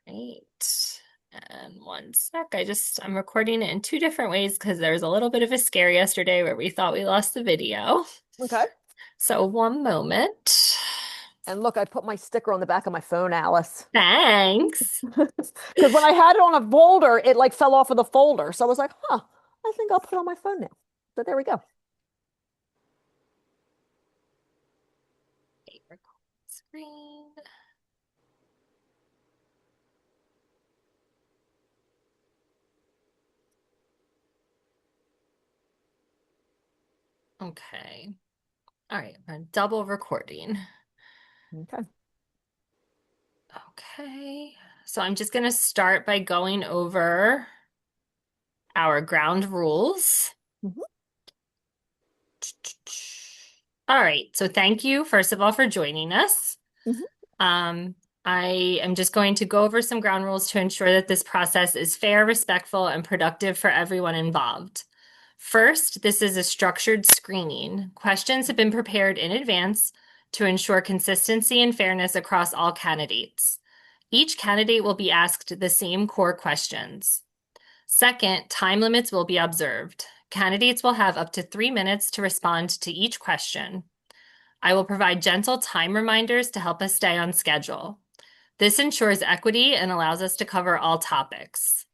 Right. And one sec. I'm recording it in two different ways because there was a little bit of a scare yesterday where we thought we lost the video. Okay. So one moment. And look, I put my sticker on the back of my phone, Alice. Thanks. Because when I had it on a folder, it like fell off of the folder. So I was like, huh, I think I'll put it on my phone now. So there we go. Okay, record screen. Okay. All right, I'm double recording. Okay. Okay. So I'm just going to start by going over our ground rules. Mhm. All right. So thank you, first of all, for joining us. Mhm. Um, I am just going to go over some ground rules to ensure that this process is fair, respectful, and productive for everyone involved. First, this is a structured screening. Questions have been prepared in advance to ensure consistency and fairness across all candidates. Each candidate will be asked the same core questions. Second, time limits will be observed. Candidates will have up to 3 minutes to respond to each question. I will provide gentle time reminders to help us stay on schedule. This ensures equity and allows us to cover all topics.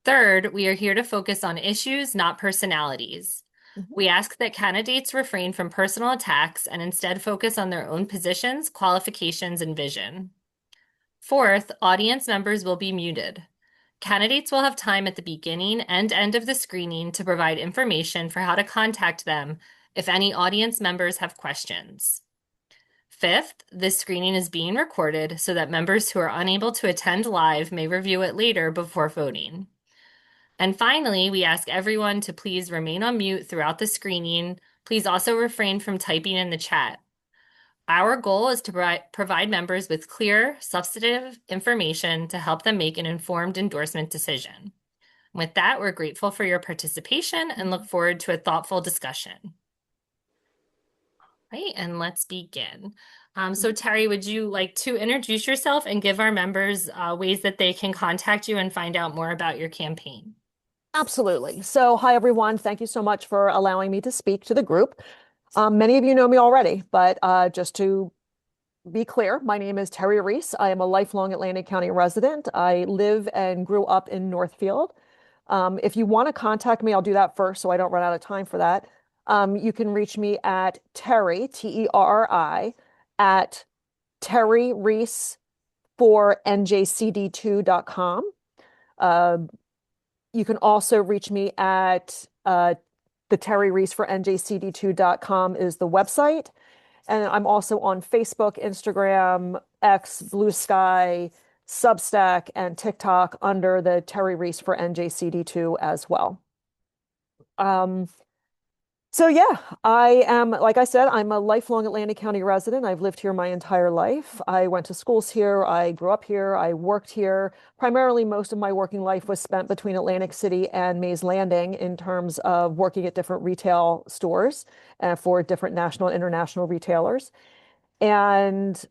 Third, we are here to focus on issues, not personalities. Mhm. We ask that candidates refrain from personal attacks and instead focus on their own positions, qualifications, and vision. Fourth, audience members will be muted. Candidates will have time at the beginning and end of the screening to provide information for how to contact them if any audience members have questions. Fifth, this screening is being recorded so that members who are unable to attend live may review it later before voting. And finally, we ask everyone to please remain on mute throughout the screening. Please also refrain from typing in the chat. Our goal is to provide members with clear, substantive information to help them make an informed endorsement decision. With that, we're grateful for your participation and look forward to a thoughtful discussion. Right, and let's begin. So Terri, would you like to introduce yourself and give our members ways that they can contact you and find out more about your campaign? Absolutely. So, hi, everyone. Thank you so much for allowing me to speak to the group. Many of you know me already, but just to be clear, my name is Terri Reese. I am a lifelong Atlantic County resident. I live and grew up in Northfield. If you want to contact me, I'll do that first so I don't run out of time for that. You can reach me at Terri, Terri, at Terri Reese for njcd2.com. Uh, you can also reach me at the Terri Reese for njcd2.com is the website. And I'm also on Facebook, Instagram, X, Blue Sky, Substack, and TikTok under the Terri Reese for NJCD2 as well. Um, so yeah, I am, like I said, I'm a lifelong Atlantic County resident. I've lived here my entire life. I went to schools here. I grew up here. I worked here. Primarily, most of my working life was spent between Atlantic City and Mays Landing in terms of working at different retail stores for different national and international retailers. And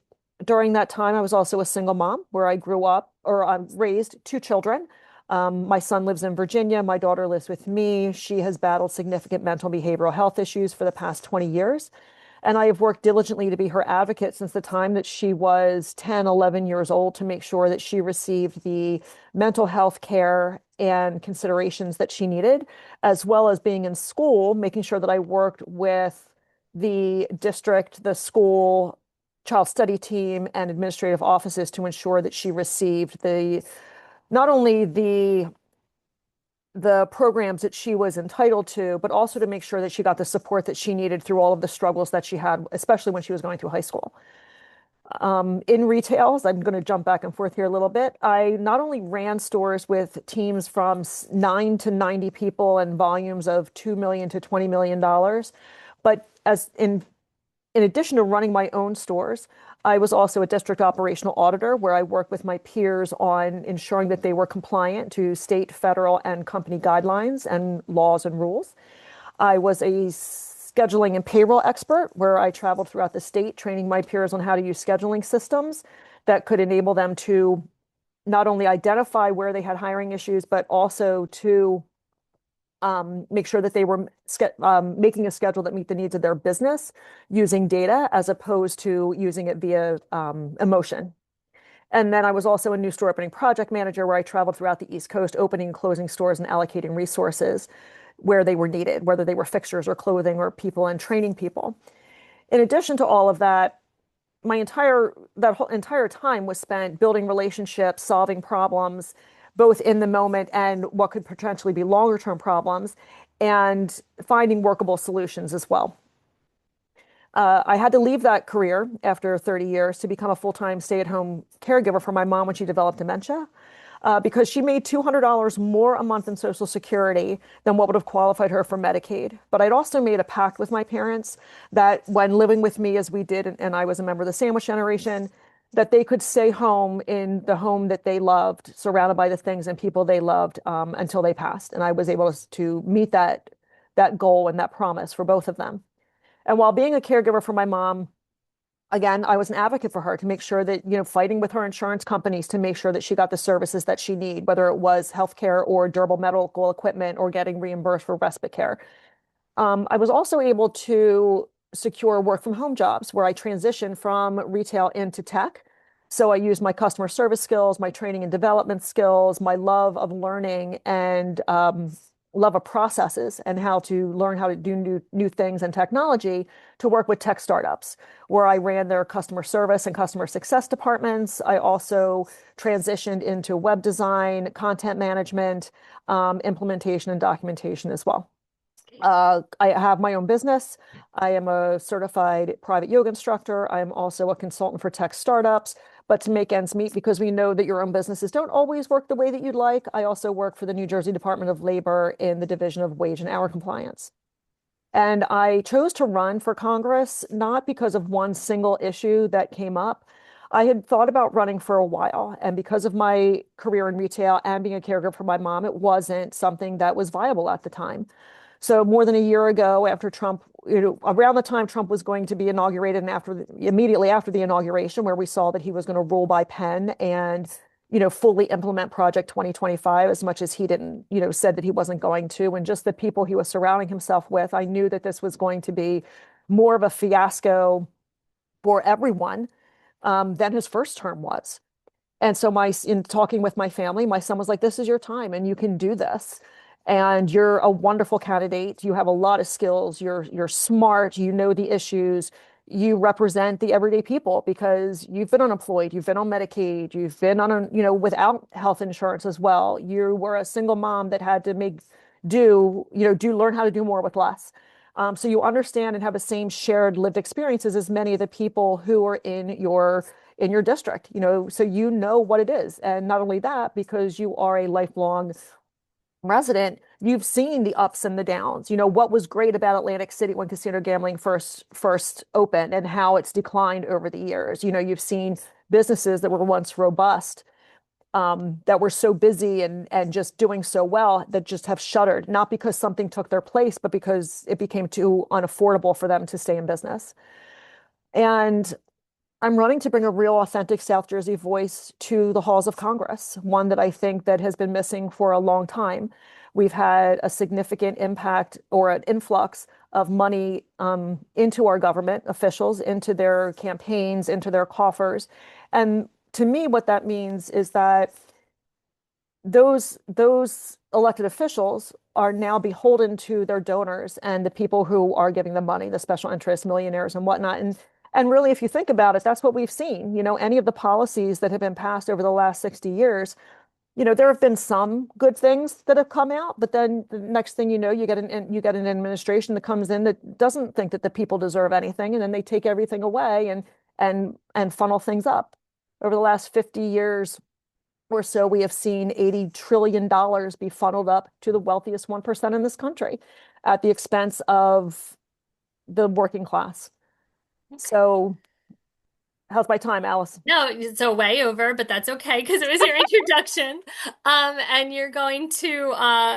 during that time, I was also a single mom where I grew up or I raised two children. My son lives in Virginia. My daughter lives with me. She has battled significant mental behavioral health issues for the past 20 years. And I have worked diligently to be her advocate since the time that she was 10, 11 years old to make sure that she received the mental health care and considerations that she needed, as well as being in school, making sure that I worked with the district, the school, child study team, and administrative offices to ensure that she received the not only the programs that she was entitled to, but also to make sure that she got the support that she needed through all of the struggles that she had, especially when she was going through high school. In retails, I'm going to jump back and forth here a little bit. I not only ran stores with teams from 9 to 90 people and volumes of $2 million to $20 million, but as in addition to running my own stores, I was also a district operational auditor where I worked with my peers on ensuring that they were compliant to state, federal, and company guidelines and laws and rules. I was a scheduling and payroll expert where I traveled throughout the state training my peers on how to use scheduling systems that could enable them to not only identify where they had hiring issues, but also to make sure that they were making a schedule that meet the needs of their business using data as opposed to using it via emotion. And then I was also a new store opening project manager where I traveled throughout the East Coast, opening and closing stores and allocating resources where they were needed, whether they were fixtures or clothing or people, and training people. In addition to all of that, that whole entire time was spent building relationships, solving problems, both in the moment and what could potentially be longer term problems, and finding workable solutions as well. I had to leave that career after 30 years to become a full-time stay-at-home caregiver for my mom when she developed dementia, because she made $200 more a month in Social Security than what would have qualified her for Medicaid. But I'd also made a pact with my parents that when living with me as we did, and I was a member of the sandwich generation, that they could stay home in the home that they loved, surrounded by the things and people they loved, until they passed. And I was able to meet that goal and that promise for both of them. And while being a caregiver for my mom, again, I was an advocate for her to make sure that, fighting with her insurance companies to make sure that she got the services that she need, whether it was healthcare or durable medical equipment or getting reimbursed for respite care. I was also able to secure work from home jobs where I transitioned from retail into tech. So I used my customer service skills, my training and development skills, my love of learning and love of processes and how to learn how to do new things and technology to work with tech startups where I ran their customer service and customer success departments. I also transitioned into web design, content management, implementation and documentation as well. I have my own business. I am a certified private yoga instructor. I am also a consultant for tech startups. But to make ends meet, because we know that your own businesses don't always work the way that you'd like, I also work for the New Jersey Department of Labor in the Division of Wage and Hour Compliance. And I chose to run for Congress not because of one single issue that came up. I had thought about running for a while, and because of my career in retail and being a caregiver for my mom, it wasn't something that was viable at the time. So more than a year ago, after Trump, around the time Trump was going to be inaugurated, and immediately after the inauguration, where we saw that he was going to rule by pen and fully implement Project 2025 as much as he didn't, said that he wasn't going to, and just the people he was surrounding himself with, I knew that this was going to be more of a fiasco for everyone than his first term was. And so in talking with my family, my son was like, "This is your time, and you can do this. And you're a wonderful candidate. You have a lot of skills. You're smart. You know the issues. You represent the everyday people because you've been unemployed. You've been on Medicaid. You've been without health insurance as well. You were a single mom that had to learn how to do more with less. So you understand and have the same shared lived experiences as many of the people who are in your district, so you know what it is. And not only that, because you are a lifelong resident, you've seen the ups and the downs. What was great about Atlantic City when casino gambling first opened and how it's declined over the years. You've seen businesses that were once robust, that were so busy and just doing so well that just have shuttered, not because something took their place, but because it became too unaffordable for them to stay in business. And I'm running to bring a real authentic South Jersey voice to the halls of Congress, one that I think that has been missing for a long time. We've had a significant impact or an influx of money into our government officials, into their campaigns, into their coffers. And to me, what that means is that those elected officials are now beholden to their donors and the people who are giving them money, the special interests, millionaires and whatnot. And really, if you think about it, that's what we've seen. Any of the policies that have been passed over the last 60 years, there have been some good things that have come out, but then the next thing you know, you get an administration that comes in that doesn't think that the people deserve anything, and then they take everything away and funnel things up. Over the last 50 years or so, we have seen $80 trillion be funneled up to the wealthiest 1% in this country at the expense of the working class. So how's my time, Alice? No, so way over, but that's okay because it was your introduction. And you're going to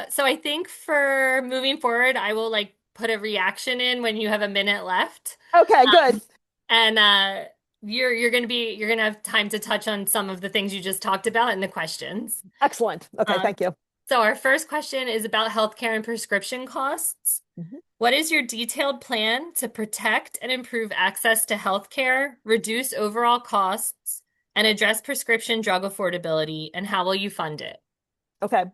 so I think for moving forward, I will like put a reaction in when you have a minute left. Okay, good. And you're gonna have time to touch on some of the things you just talked about in the questions. Excellent. Okay, Um, thank you. so our first question is about healthcare and prescription costs. Mhm. What is your detailed plan to protect and improve access to healthcare, reduce overall costs, and address prescription drug affordability, and how will you fund it? Okay.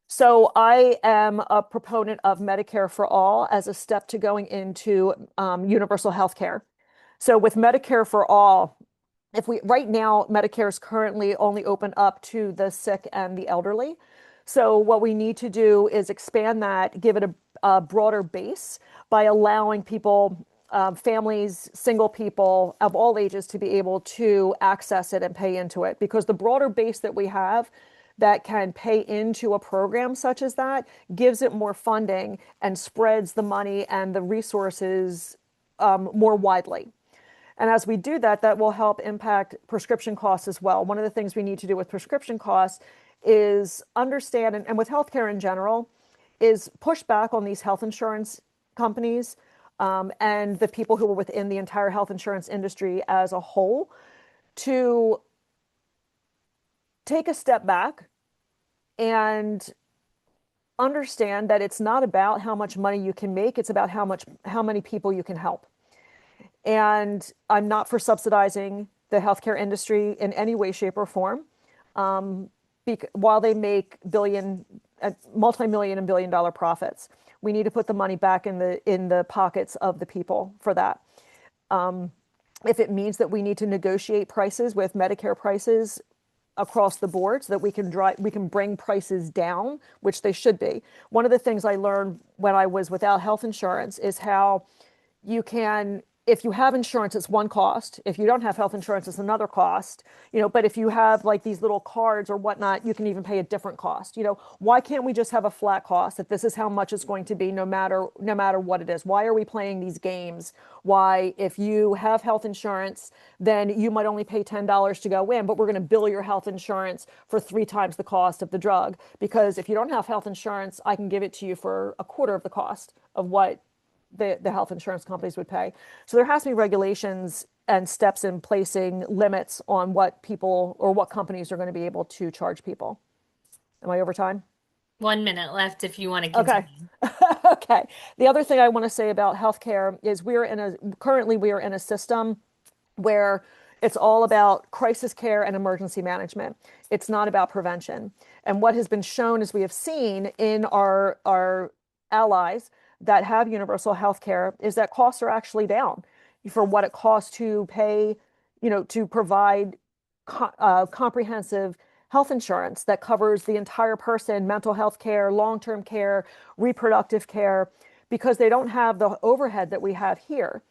So I am a proponent of Medicare for all as a step to going into universal health care. So with Medicare for all, if we right now Medicare is currently only open up to the sick and the elderly. So what we need to do is expand that, give it a broader base by allowing people, families, single people of all ages to be able to access it and pay into it. Because the broader base that we have that can pay into a program such as that gives it more funding and spreads the money and the resources more widely. And as we do that, that will help impact prescription costs as well. One of the things we need to do with prescription costs is understand, and with healthcare in general, is push back on these health insurance companies and the people who are within the entire health insurance industry as a whole to take a step back and understand that it's not about how much money you can make, it's about how many people you can help. And I'm not for subsidizing the healthcare industry in any way, shape, or form. While they make multi-million and billion-dollar profits, we need to put the money back in the pockets of the people for that. If it means that we need to negotiate prices with Medicare prices across the board so that we can bring prices down, which they should be. One of the things I learned when I was without health insurance is how you can, if you have insurance, it's one cost. If you don't have health insurance, it's another cost. But if you have like these little cards or whatnot, you can even pay a different cost. Why can't we just have a flat cost that this is how much it's going to be no matter what it is? Why are we playing these games? Why, if you have health insurance, then you might only pay $10 to go in, but we're going to bill your health insurance for 3 times the cost of the drug. Because if you don't have health insurance, I can give it to you for a quarter of the cost of what the health insurance companies would pay. So there has to be regulations and steps in placing limits on what people or what companies are going to be able to charge people. Am I over time? 1 minute left if you want to Okay. continue. Okay. The other thing I want to say about healthcare is currently we are in a system where it's all about crisis care and emergency management. It's not about prevention. And what has been shown, as we have seen in our allies that have universal health care, is that costs are actually down for what it costs to pay, to provide comprehensive health insurance that covers the entire person, mental health care, long-term care, reproductive care, because they don't have the overhead that we have here.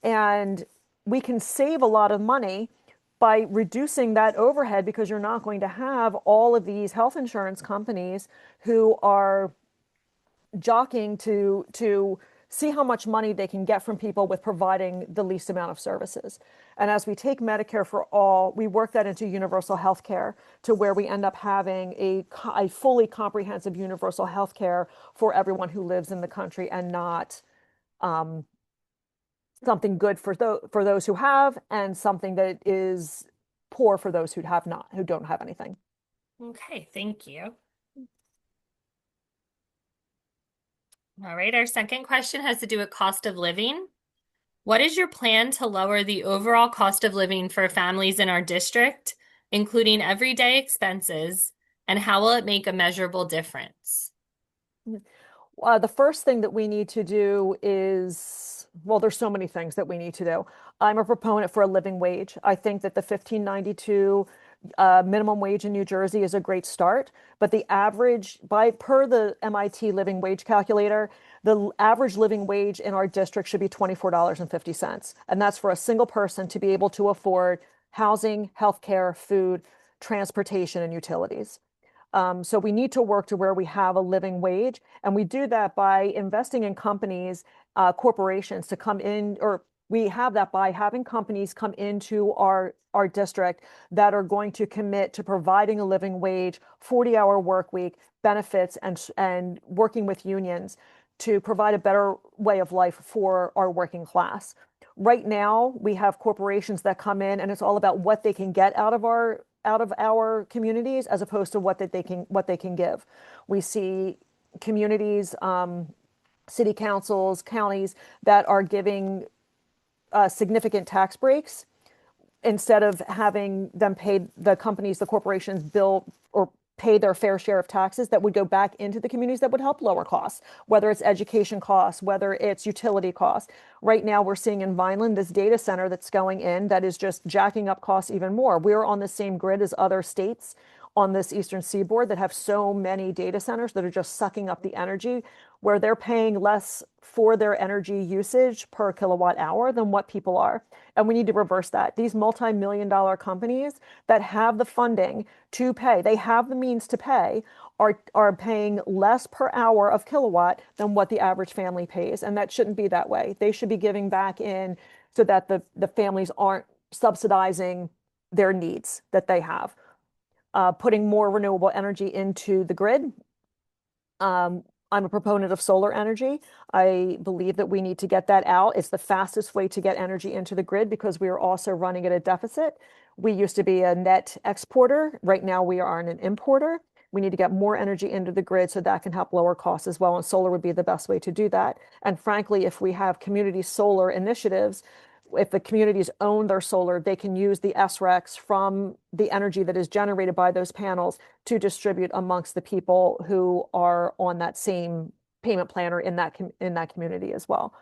And we can save a lot of money by reducing that overhead because you're not going to have all of these health insurance companies who are jockeying to see how much money they can get from people with providing the least amount of services. And as we take Medicare for all, we work that into universal health care to where we end up having a fully comprehensive universal health care for everyone who lives in the country and not something good for those who have and something that is poor for those who don't have anything. Okay, thank you. All right, our second question has to do with cost of living. What is your plan to lower the overall cost of living for families in our district, including everyday expenses, and how will it make a measurable difference? The first thing that we need to do is, well, there's so many things that we need to do. I'm a proponent for a living wage. I think that the 1592 minimum wage in New Jersey is a great start, but the average, per the MIT living wage calculator, the average living wage in our district should be $24.50. And that's for a single person to be able to afford housing, healthcare, food, transportation, and utilities. So we need to work to where we have a living wage, and we do that by investing in companies, corporations to come in, or we have that by having companies come into our district that are going to commit to providing a living wage, 40-hour work week, benefits, and working with unions to provide a better way of life for our working class. Right now, we have corporations that come in and it's all about what they can get out of our communities as opposed to what they can give. We see communities, city councils, counties that are giving significant tax breaks instead of having them pay the companies, the corporations bill or pay their fair share of taxes that would go back into the communities that would help lower costs, whether it's education costs, whether it's utility costs. Right now, we're seeing in Vineland this data center that's going in that is just jacking up costs even more. We're on the same grid as other states on this eastern seaboard that have so many data centers that are just sucking up the energy, where they're paying less for their energy usage per kilowatt hour than what people are. And we need to reverse that. These multi-million dollar companies that have the funding to pay, they have the means to pay, are paying less per hour of kilowatt than what the average family pays. And that shouldn't be that way. They should be giving back in so that the families aren't subsidizing their needs that they have. Putting more renewable energy into the grid. Um, I'm a proponent of solar energy. I believe that we need to get that out. It's the fastest way to get energy into the grid because we are also running at a deficit. We used to be a net exporter. Right now, we are an importer. We need to get more energy into the grid so that can help lower costs as well. And solar would be the best way to do that. And frankly, if we have community solar initiatives, if the communities own their solar, they can use the SRECs from the energy that is generated by those panels to distribute amongst the people who are on that same payment plan or in that community as well.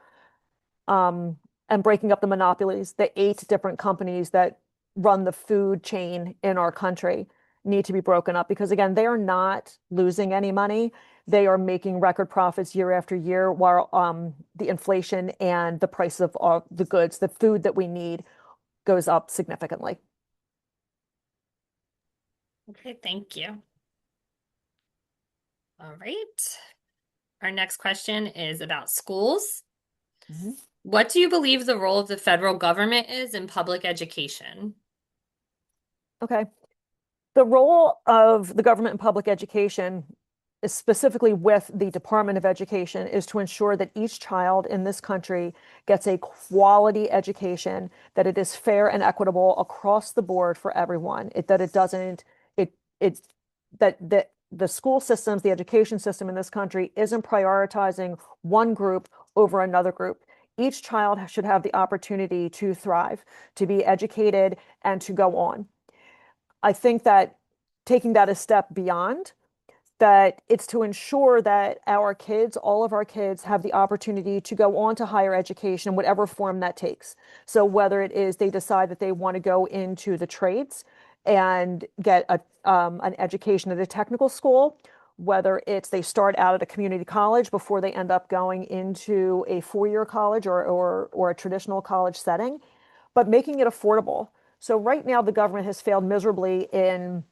Um, and breaking up the monopolies, the 8 different companies that run the food chain in our country need to be broken up because again, they are not losing any money. They are making record profits year after year while the inflation and the price of all the goods, the food that we need goes up significantly. Okay, thank you. All right. Our next question is about schools. Mhm. What do you believe the role of the federal government is in public education? Okay. The role of the government in public education is specifically with the Department of Education is to ensure that each child in this country gets a quality education, that it is fair and equitable across the board for everyone. That it doesn't, it, that the school systems, the education system in this country isn't prioritizing one group over another group. Each child should have the opportunity to thrive, to be educated, and to go on. I think that taking that a step beyond, that it's to ensure that our kids, all of our kids, have the opportunity to go on to higher education, whatever form that takes. So whether it is they decide that they want to go into the trades and get an education at a technical school, whether it's they start out at a community college before they end up going into a 4-year college or a traditional college setting, but making it affordable. So right now, the government has failed miserably in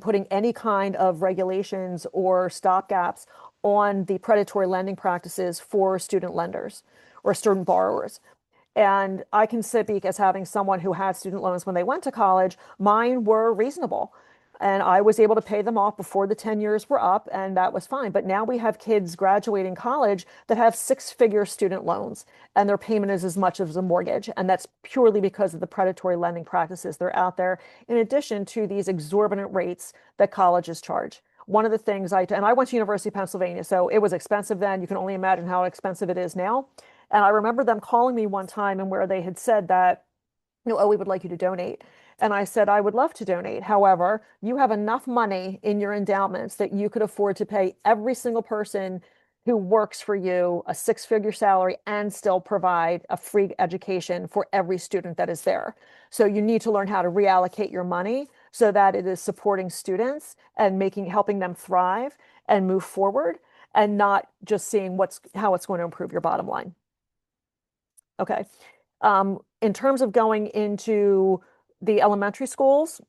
putting any kind of regulations or stopgaps on the predatory lending practices for student lenders or student borrowers. And I can speak as having someone who had student loans when they went to college. Mine were reasonable. And I was able to pay them off before the 10 years were up, and that was fine. But now we have kids graduating college that have 6-figure student loans, and their payment is as much as a mortgage. And that's purely because of the predatory lending practices that are out there, in addition to these exorbitant rates that colleges charge. One of the things and I went to University of Pennsylvania, so it was expensive then. You can only imagine how expensive it is now. And I remember them calling me one time and where they had said that, oh, we would like you to donate. And I said, I would love to donate. However, you have enough money in your endowments that you could afford to pay every single person who works for you a 6-figure salary and still provide a free education for every student that is there. So you need to learn how to reallocate your money so that it is supporting students and helping them thrive and move forward and not just seeing how it's going to improve your bottom line. Okay. In terms of going into the elementary schools,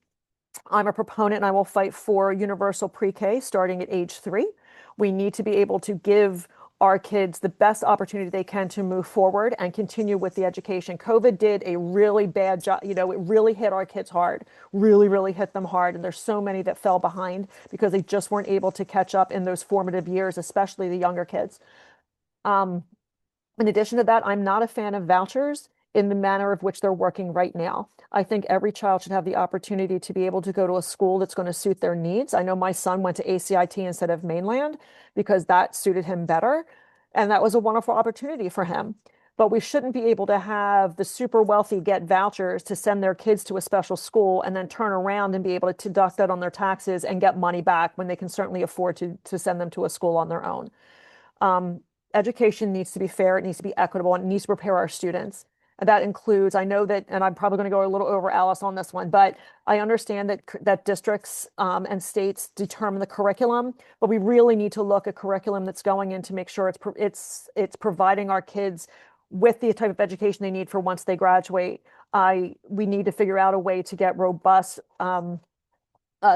I'm a proponent and I will fight for universal pre-K starting at age 3. We need to be able to give our kids the best opportunity they can to move forward and continue with the education. COVID did a really bad job. It really hit our kids hard, really, really hit them hard. And there's so many that fell behind because they just weren't able to catch up in those formative years, especially the younger kids. In addition to that, I'm not a fan of vouchers in the manner of which they're working right now. I think every child should have the opportunity to be able to go to a school that's going to suit their needs. I know my son went to ACIT instead of mainland because that suited him better. And that was a wonderful opportunity for him. But we shouldn't be able to have the super wealthy get vouchers to send their kids to a special school and then turn around and be able to deduct that on their taxes and get money back when they can certainly afford to send them to a school on their own. Um, Education needs to be fair, it needs to be equitable, and it needs to prepare our students. And that includes, I know that, and I'm probably going to go a little over Alice on this one, but I understand that districts and states determine the curriculum, but we really need to look at curriculum that's going in to make sure it's providing our kids with the type of education they need for once they graduate. We need to figure out a way to get robust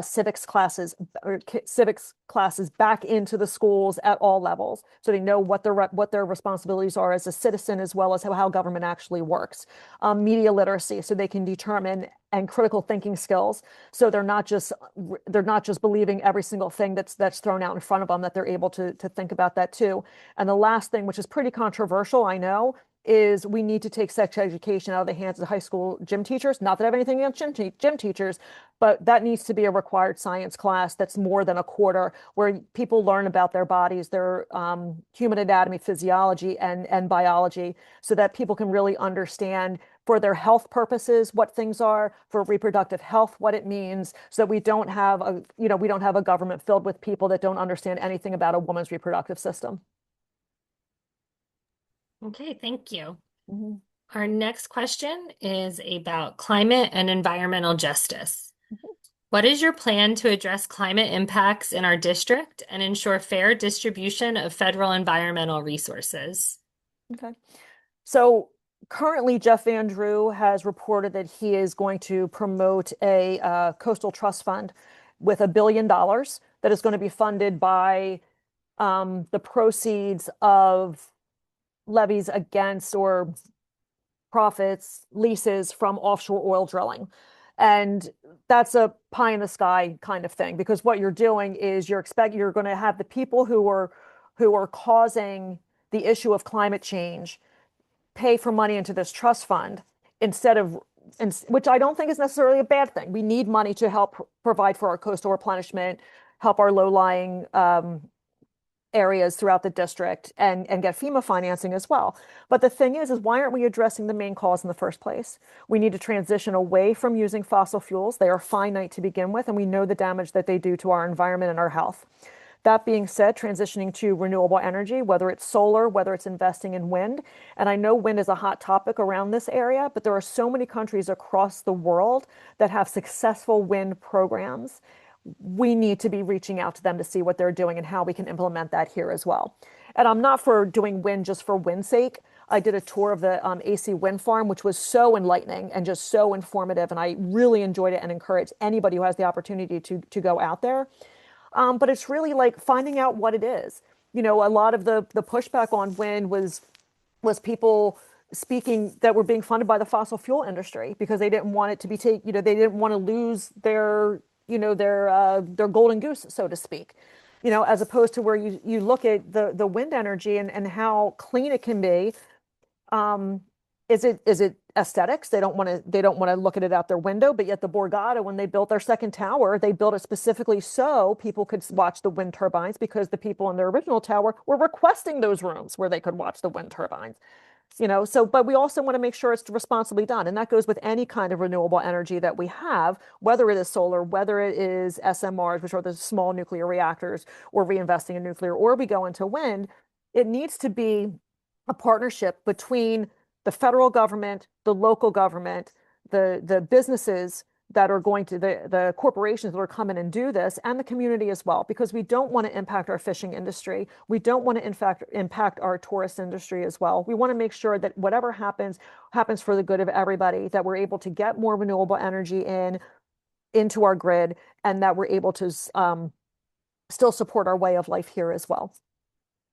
civics classes or civics classes back into the schools at all levels, so they know what their responsibilities are as a citizen, as well as how government actually works. Media literacy, so they can determine, and critical thinking skills, so they're not just believing every single thing that's thrown out in front of them, that they're able to think about that too. And the last thing, which is pretty controversial, I know, is we need to take sex education out of the hands of high school gym teachers. Not that I have anything against gym teachers, but that needs to be a required science class that's more than a quarter, where people learn about their bodies, their human anatomy, physiology, and biology, so that people can really understand for their health purposes what things are, for reproductive health what it means, so that we don't have a government filled with people that don't understand anything about a woman's reproductive system. Okay, thank you. Mhm. Our next question is about climate and environmental justice. What is your plan to address climate impacts in our district and ensure fair distribution of federal environmental resources? Okay. So currently, Jeff Van Drew has reported that he is going to promote a coastal trust fund with $1 billion that is going to be funded by the proceeds of levies against or profits, leases from offshore oil drilling. And that's a pie in the sky kind of thing, because what you're doing is you're going to have the people who are causing the issue of climate change pay for money into this trust fund instead of, which I don't think is necessarily a bad thing. We need money to help provide for our coastal replenishment, help our low-lying areas throughout the district, and get FEMA financing as well. But the thing is why aren't we addressing the main cause in the first place? We need to transition away from using fossil fuels. They are finite to begin with, and we know the damage that they do to our environment and our health. That being said, transitioning to renewable energy, whether it's solar, whether it's investing in wind, and I know wind is a hot topic around this area, but there are so many countries across the world that have successful wind programs. We need to be reaching out to them to see what they're doing and how we can implement that here as well. And I'm not for doing wind just for wind's sake. I did a tour of the AC wind farm, which was so enlightening and just so informative. And I really enjoyed it and encourage anybody who has the opportunity to go out there. But it's really like finding out what it is. You know, a lot of the pushback on wind was people speaking that were being funded by the fossil fuel industry because they didn't want it to be they didn't want to lose their golden goose, so to speak. You know, as opposed to where you look at the wind energy and how clean it can be. um, is it aesthetics? They don't want to look at it out their window, but yet the Borgata, when they built their second tower, they built it specifically so people could watch the wind turbines, because the people in their original tower were requesting those rooms where they could watch the wind turbines. So, but we also want to make sure it's responsibly done. And that goes with any kind of renewable energy that we have, whether it is solar, whether it is SMRs, which are the small nuclear reactors, or reinvesting in nuclear, or we go into wind. It needs to be a partnership between the federal government, the local government, the businesses that are going to the corporations that are coming and do this, and the community as well, because we don't want to impact our fishing industry. We don't want to in fact impact our tourist industry as well. We want to make sure that whatever happens for the good of everybody, that we're able to get more renewable energy into our grid, and that we're able to still support our way of life here as well.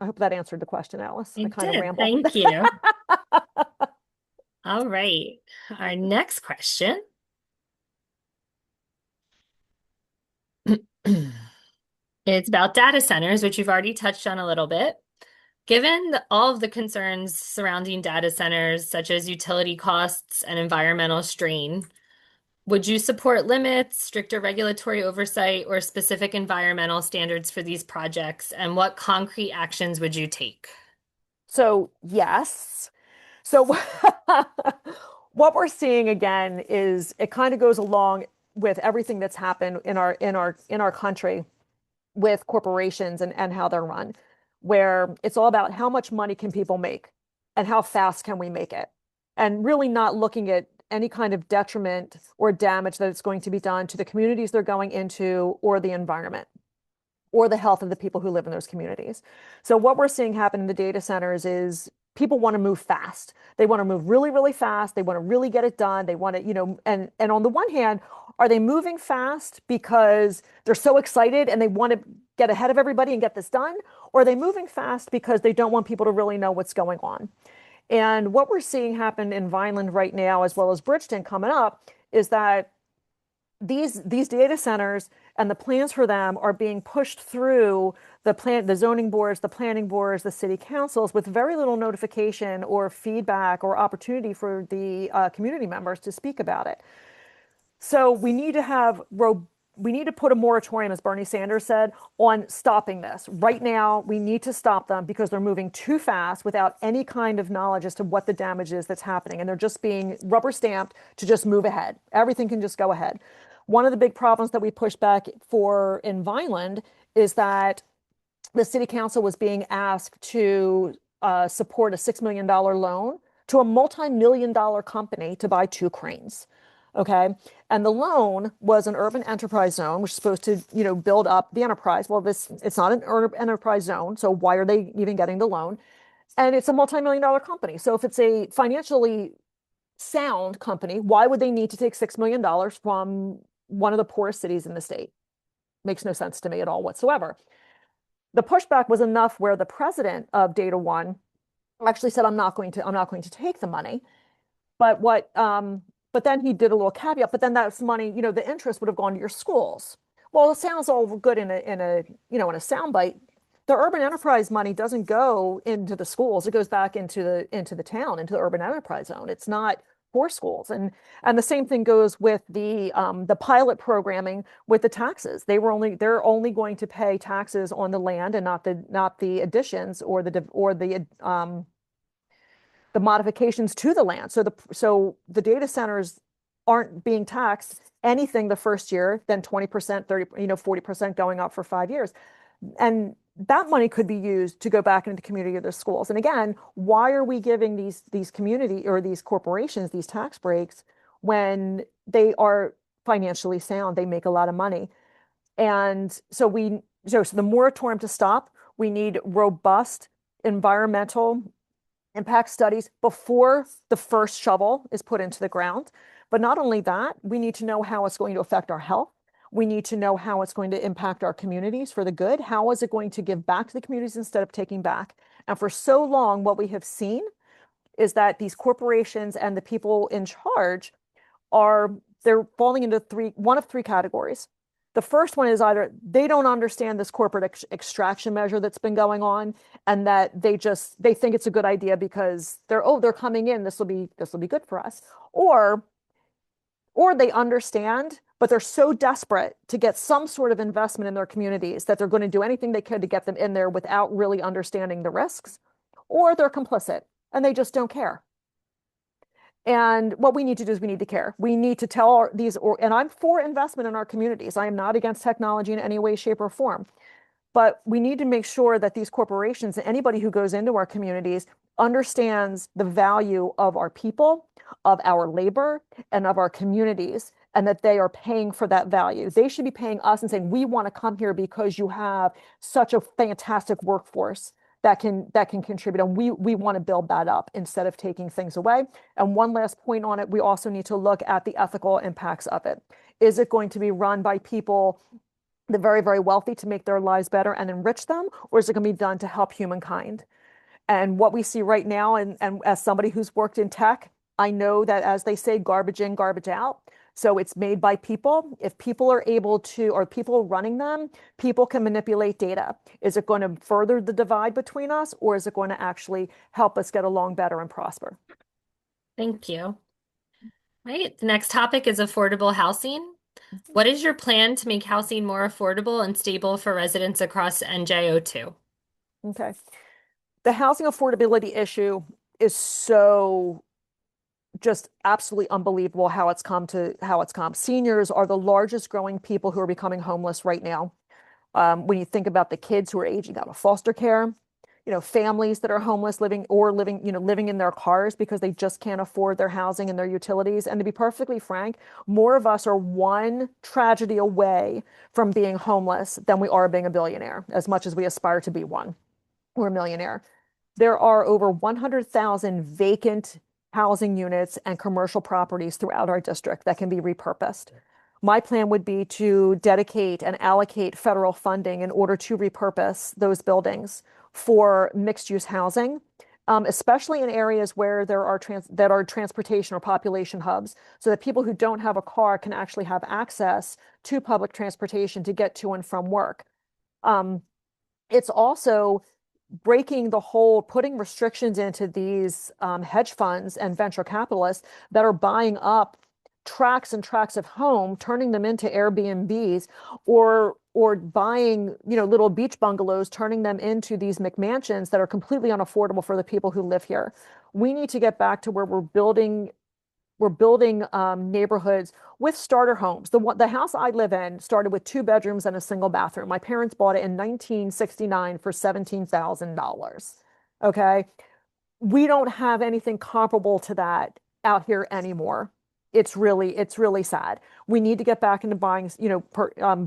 I hope that answered the question, Alice. I It kind of did. ramble. Thank you. All right. Our next question. It's about data centers, which you've already touched on a little bit. Given all of the concerns surrounding data centers, such as utility costs and environmental strain, would you support limits, stricter regulatory oversight, or specific environmental standards for these projects? And what concrete actions would you take? So, yes. So, what we're seeing again is it kind of goes along with everything that's happened in our country with corporations and how they're run, where it's all about how much money can people make and how fast can we make it, and really not looking at any kind of detriment or damage that it's going to be done to the communities they're going into or the environment or the health of the people who live in those communities. So what we're seeing happen in the data centers is people want to move fast. They want to move really, really fast. They want to really get it done. They want to, and on the one hand, are they moving fast because they're so excited and they want to get ahead of everybody and get this done? Or are they moving fast because they don't want people to really know what's going on? And what we're seeing happen in Vineland right now, as well as Bridgeton coming up, is that these data centers and the plans for them are being pushed through the zoning boards, the planning boards, the city councils with very little notification or feedback or opportunity for the community members to speak about it. So we need to put a moratorium, as Bernie Sanders said, on stopping this. Right now, we need to stop them because they're moving too fast without any kind of knowledge as to what the damage is that's happening. And they're just being rubber stamped to just move ahead. Everything can just go ahead. One of the big problems that we pushed back for in Vineland is that the city council was being asked to support a $6 million loan to a multi-million-dollar company to buy two cranes. Okay. And the loan was an urban enterprise zone, which is supposed to, build up the enterprise. Well, it's not an urban enterprise zone. So why are they even getting the loan? And it's a multi-million-dollar company. So if it's a financially sound company, why would they need to take $6 million from one of the poorest cities in the state? Makes no sense to me at all whatsoever. The pushback was enough where the president of Data One actually said, I'm not going to take the money. But but then he did a little caveat, but then that's money, the interest would have gone to your schools. Well, it sounds all good in a soundbite. The urban enterprise money doesn't go into the schools. It goes back into the town, into the urban enterprise zone. It's not for schools. And the same thing goes with the pilot programming with the taxes. They're only going to pay taxes on the land and not the additions or the modifications to the land. So the data centers aren't being taxed anything the first year, then 20%, 30, 40% going up for 5 years. And that money could be used to go back into the community or the schools. And again, why are we giving these community or these corporations these tax breaks when they are financially sound? They make a lot of money. And so the moratorium to stop, we need robust environmental impact studies before the first shovel is put into the ground. But not only that, we need to know how it's going to affect our health. We need to know how it's going to impact our communities for the good. How is it going to give back to the communities instead of taking back? And for so long, what we have seen is that these corporations and the people in charge they're falling into one of three categories. The first one is either they don't understand this corporate extraction measure that's been going on, and that they think it's a good idea because they're coming in. This will be good for us, or they understand, but they're so desperate to get some sort of investment in their communities that they're going to do anything they could to get them in there without really understanding the risks, or they're complicit and they just don't care. And what we need to do is we need to care. We need to tell and I'm for investment in our communities. I am not against technology in any way, shape, or form. But we need to make sure that these corporations and anybody who goes into our communities understands the value of our people, of our labor, and of our communities, and that they are paying for that value. They should be paying us and saying, we want to come here because you have such a fantastic workforce that can contribute. And we want to build that up instead of taking things away. And one last point on it, we also need to look at the ethical impacts of it. Is it going to be run by people, the very, very wealthy, to make their lives better and enrich them, or is it going to be done to help humankind? And what we see right now, and as somebody who's worked in tech, I know that, as they say, garbage in, garbage out. So it's made by people. If people are able to, or people running them, people can manipulate data. Is it going to further the divide between us, or is it going to actually help us get along better and prosper? Thank you. Right. The next topic is affordable housing. What is your plan to make housing more affordable and stable for residents across NJO2? Okay. The housing affordability issue is so just absolutely unbelievable how it's come. Seniors are the largest growing people who are becoming homeless right now. When you think about the kids who are aging out of foster care, families that are homeless living in their cars because they just can't afford their housing and their utilities. And to be perfectly frank, more of us are one tragedy away from being homeless than we are being a billionaire, as much as we aspire to be one or a millionaire. There are over 100,000 vacant housing units and commercial properties throughout our district that can be repurposed. My plan would be to dedicate and allocate federal funding in order to repurpose those buildings for mixed-use housing, especially in areas where that are transportation or population hubs, so that people who don't have a car can actually have access to public transportation to get to and from work. Um, it's also breaking the hold, putting restrictions into these hedge funds and venture capitalists that are buying up tracts and tracts of home, turning them into Airbnbs, or buying, little beach bungalows, turning them into these McMansions that are completely unaffordable for the people who live here. We need to get back to where we're building neighborhoods with starter homes. The house I live in started with 2 bedrooms and a single bathroom. My parents bought it in 1969 for $17,000. Okay. We don't have anything comparable to that out here anymore. It's really sad. We need to get back into buying,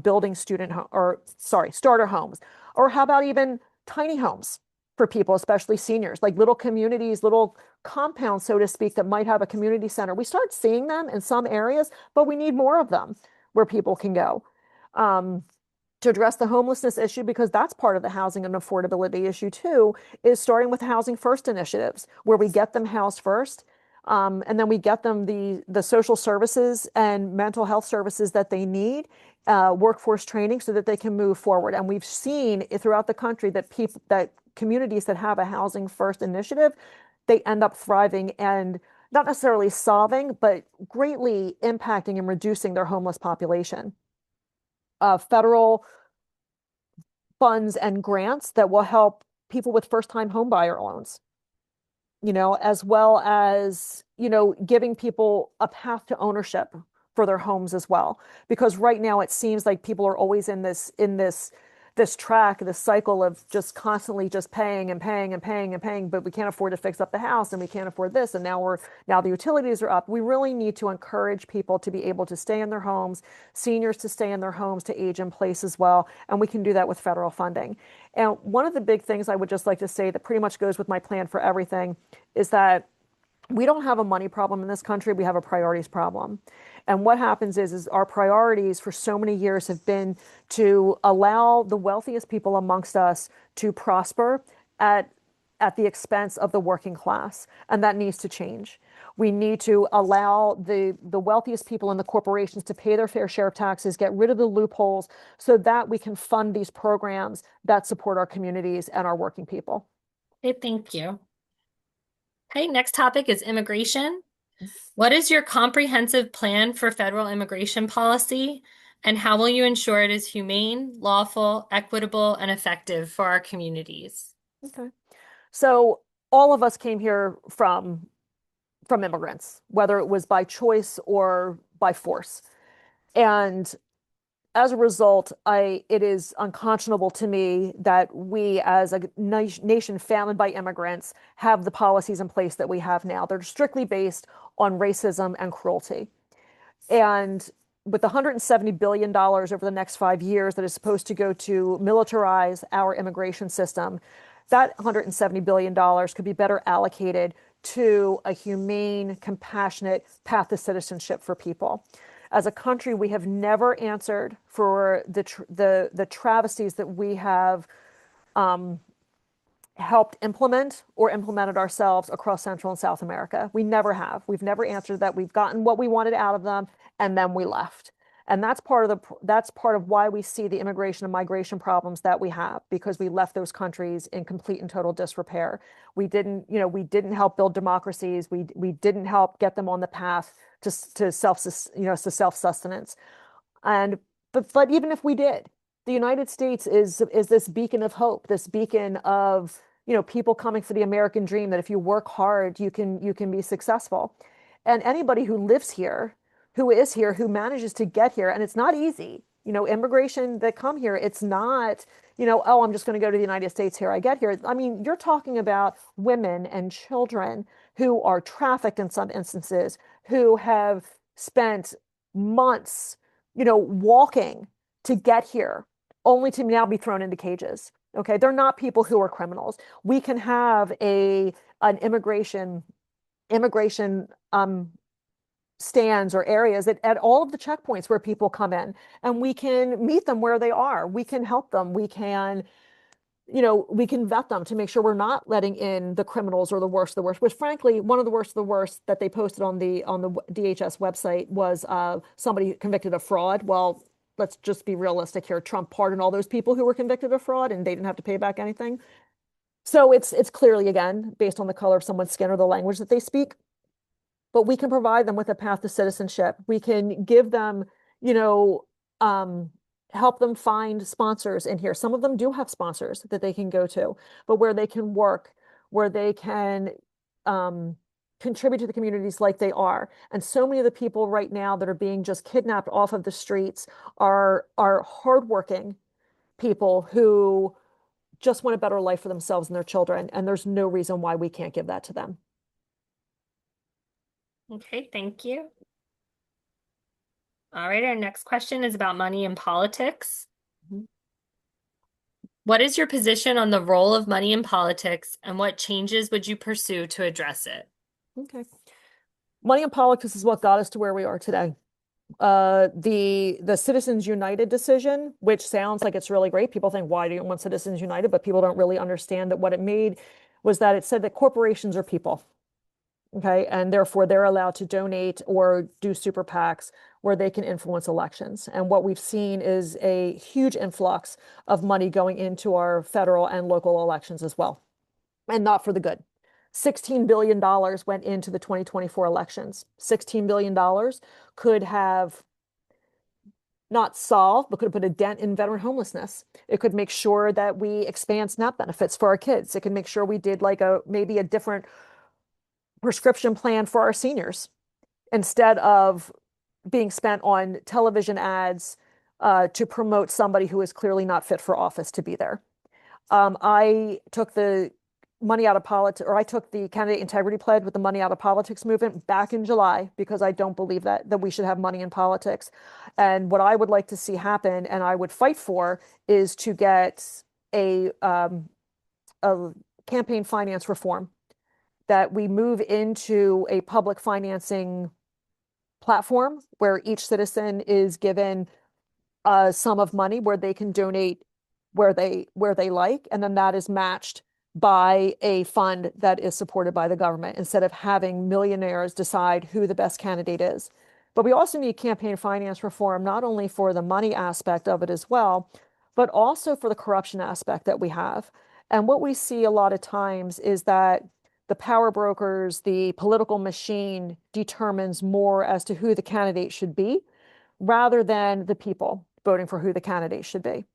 building starter homes. Or how about even tiny homes for people, especially seniors, like little communities, little compounds, so to speak, that might have a community center. We start seeing them in some areas, but we need more of them where people can go. Um, to address the homelessness issue, because that's part of the housing and affordability issue too, is starting with housing first initiatives where we get them housed first. And then we get them the social services and mental health services that they need, workforce training so that they can move forward. And we've seen throughout the country that communities that have a housing first initiative, they end up thriving and not necessarily solving, but greatly impacting and reducing their homeless population. Federal funds and grants that will help people with first-time home buyer loans, as well as, giving people a path to ownership for their homes as well. Because right now it seems like people are always in this cycle of just constantly just paying and paying and paying and paying, but we can't afford to fix up the house and we can't afford this. And now the utilities are up. We really need to encourage people to be able to stay in their homes, seniors to stay in their homes, to age in place as well. And we can do that with federal funding. And one of the big things I would just like to say that pretty much goes with my plan for everything is that we don't have a money problem in this country. We have a priorities problem. And what happens is our priorities for so many years have been to allow the wealthiest people amongst us to prosper at at the expense of the working class. And that needs to change. We need to allow the wealthiest people and the corporations to pay their fair share of taxes, get rid of the loopholes so that we can fund these programs that support our communities and our working people. Okay, thank you. Okay, next topic is immigration. What is your comprehensive plan for federal immigration policy, and how will you ensure it is humane, lawful, equitable, and effective for our communities? Okay. So all of us came here from immigrants, whether it was by choice or by force. And as a result, it is unconscionable to me that we, as a nation founded by immigrants, have the policies in place that we have now. They're strictly based on racism and cruelty. And with $170 billion over the next 5 years that is supposed to go to militarize our immigration system, that $170 billion could be better allocated to a humane, compassionate path to citizenship for people. As a country, we have never answered for the travesties that we have helped implement or implemented ourselves across Central and South America. We never have. We've never answered that. We've gotten what we wanted out of them, and then we left. And that's part of why we see the immigration and migration problems that we have, because we left those countries in complete and total disrepair. We didn't help build democracies. We didn't help get them on the path to self-sustenance. And but even if we did, the United States is this beacon of hope, this beacon of, people coming for the American dream, that if you work hard, you can be successful. And anybody who lives here, who is here, who manages to get here, and it's not easy. Immigration that come here, it's not, oh, I'm just going to go to the United States here. I get here. I mean, you're talking about women and children who are trafficked in some instances, who have spent months walking to get here, only to now be thrown into cages. Okay, they're not people who are criminals. We can have an immigration stands or areas at all of the checkpoints where people come in, and we can meet them where they are. We can help them. We can vet them to make sure we're not letting in the criminals or the worst of the worst, which frankly, one of the worst of the worst that they posted on the DHS website was somebody convicted of fraud. Well, let's just be realistic here. Trump pardoned all those people who were convicted of fraud and they didn't have to pay back anything. So it's clearly, again, based on the color of someone's skin or the language that they speak. But we can provide them with a path to citizenship. We can give them, you know, um, help them find sponsors in here. Some of them do have sponsors that they can go to, but where they can work, where they can um, contribute to the communities like they are. And so many of the people right now that are being just kidnapped off of the streets are hardworking people who just want a better life for themselves and their children. And there's no reason why we can't give that to them. Okay, thank you. All right, our next question is about money in politics. Mhm. What is your position on the role of money in politics, and what changes would you pursue to address it? Okay. Money in politics is what got us to where we are today. The Citizens United decision, which sounds like it's really great. People think, why do you want Citizens United? But people don't really understand that what it made was that it said that corporations are people. Okay. And therefore they're allowed to donate or do super PACs where they can influence elections. And what we've seen is a huge influx of money going into our federal and local elections as well, and not for the good. $16 billion went into the 2024 elections. $16 billion could have not solved, but could have put a dent in veteran homelessness. It could make sure that we expand SNAP benefits for our kids. It could make sure we did like maybe a different prescription plan for our seniors instead of being spent on television ads to promote somebody who is clearly not fit for office to be there. I took the money out of politics, or I took the candidate integrity pledge with the money out of politics movement back in July because I don't believe that we should have money in politics. And what I would like to see happen, and I would fight for, is to get a campaign finance reform, that we move into a public financing platform where each citizen is given a sum of money where they can donate where they like, and then that is matched by a fund that is supported by the government instead of having millionaires decide who the best candidate is. But we also need campaign finance reform, not only for the money aspect of it as well, but also for the corruption aspect that we have. And what we see a lot of times is that the power brokers, the political machine determines more as to who the candidate should be rather than the people voting for who the candidate should be.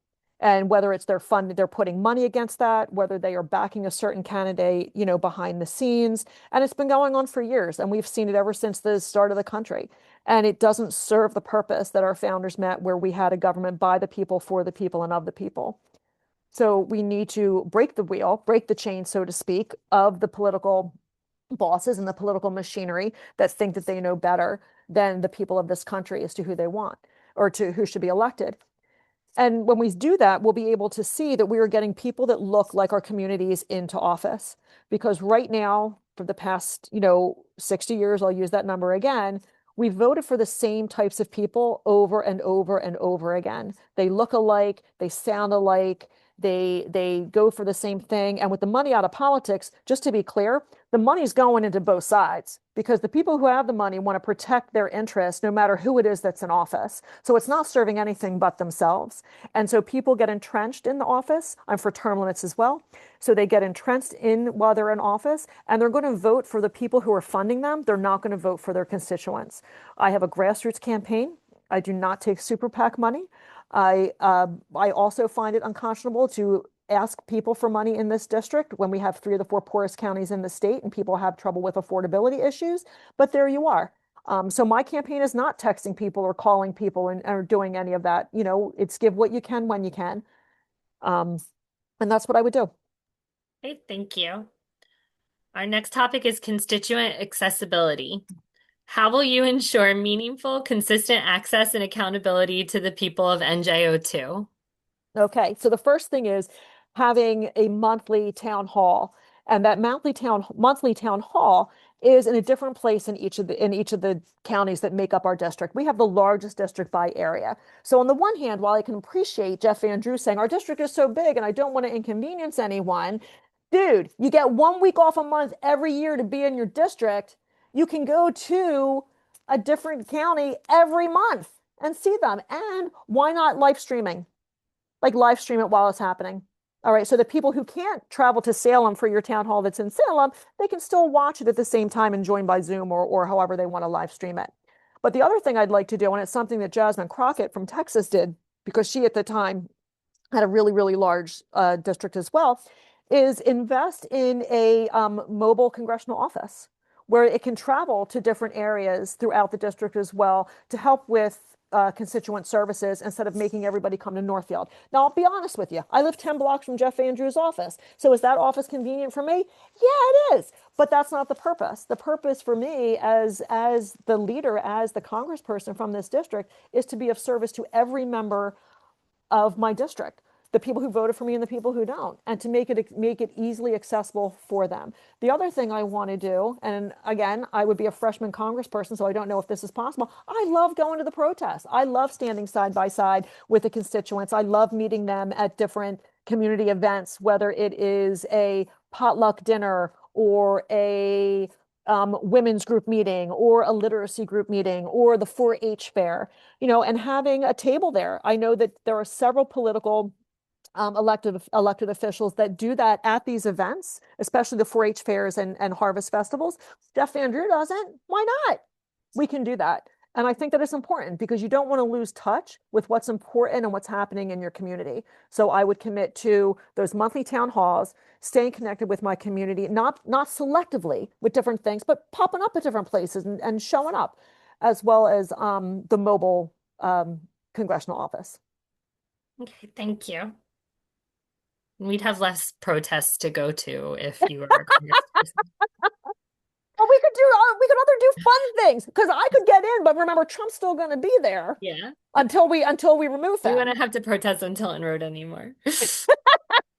And whether it's their fund, they're putting money against that, whether they are backing a certain candidate, behind the scenes. And it's been going on for years. And we've seen it ever since the start of the country. And it doesn't serve the purpose that our founders meant, where we had a government by the people, for the people, and of the people. So we need to break the wheel, break the chain, so to speak, of the political bosses and the political machinery that think that they know better than the people of this country as to who they want or to who should be elected. And when we do that, we'll be able to see that we are getting people that look like our communities into office. Because right now, for the past, 60 years, I'll use that number again, we voted for the same types of people over and over and over again. They look alike, they sound alike, They go for the same thing. And with the money out of politics, just to be clear, the money's going into both sides because the people who have the money want to protect their interests no matter who it is that's in office. So it's not serving anything but themselves. And so people get entrenched in the office. I'm for term limits as well. So they get entrenched in while they're in office and they're going to vote for the people who are funding them. They're not going to vote for their constituents. I have a grassroots campaign. I do not take super PAC money. I also find it unconscionable to ask people for money in this district when we have three of the four poorest counties in the state and people have trouble with affordability issues. But there you are. So my campaign is not texting people or calling people and or doing any of that. You know, it's give what you can when you can. Um, and that's what I would do. Okay, thank you. Our next topic is constituent accessibility. How will you ensure meaningful, consistent access and accountability to the people of NJO2? Okay, so the first thing is having a monthly town hall, and that monthly town hall is in a different place in each of the counties that make up our district. We have the largest district by area. So on the one hand, while I can appreciate Jeff Andrews saying our district is so big and I don't want to inconvenience anyone, dude, you get 1 week off a month every year to be in your district. You can go to a different county every month and see them. And why not live streaming? Like live stream it while it's happening. All right, so the people who can't travel to Salem for your town hall that's in Salem, they can still watch it at the same time and join by Zoom or however they want to live stream it. But the other thing I'd like to do, and it's something that Jasmine Crockett from Texas did, because she at the time had a really, really large district as well, is invest in a mobile congressional office where it can travel to different areas throughout the district as well to help with constituent services instead of making everybody come to Northfield. Now, I'll be honest with you. I live 10 blocks from Jeff Andrews' office. So is that office convenient for me? Yeah, it is. But that's not the purpose. The purpose for me as the leader, as the congressperson from this district, is to be of service to every member of my district, the people who voted for me and the people who don't, and to make it easily accessible for them. The other thing I want to do, and again, I would be a freshman congressperson, so I don't know if this is possible. I love going to the protests. I love standing side by side with the constituents. I love meeting them at different community events, whether it is a potluck dinner or a women's group meeting or a literacy group meeting or the 4-H fair, and having a table there. I know that there are several political elected officials that do that at these events, especially the 4-H fairs and harvest festivals. Jeff Andrew doesn't. Why not? We can do that. And I think that it's important because you don't want to lose touch with what's important and what's happening in your community. So I would commit to those monthly town halls, staying connected with my community, not selectively with different things, but popping up at different places and showing up, as well as the mobile congressional office. Okay, thank you. We'd have less protests to go to if you were a congressperson. Well, we could other do fun things because I could get in, but remember, Trump's still going to be there Yeah. until we remove We him. wouldn't have to protest on Tilton Road anymore.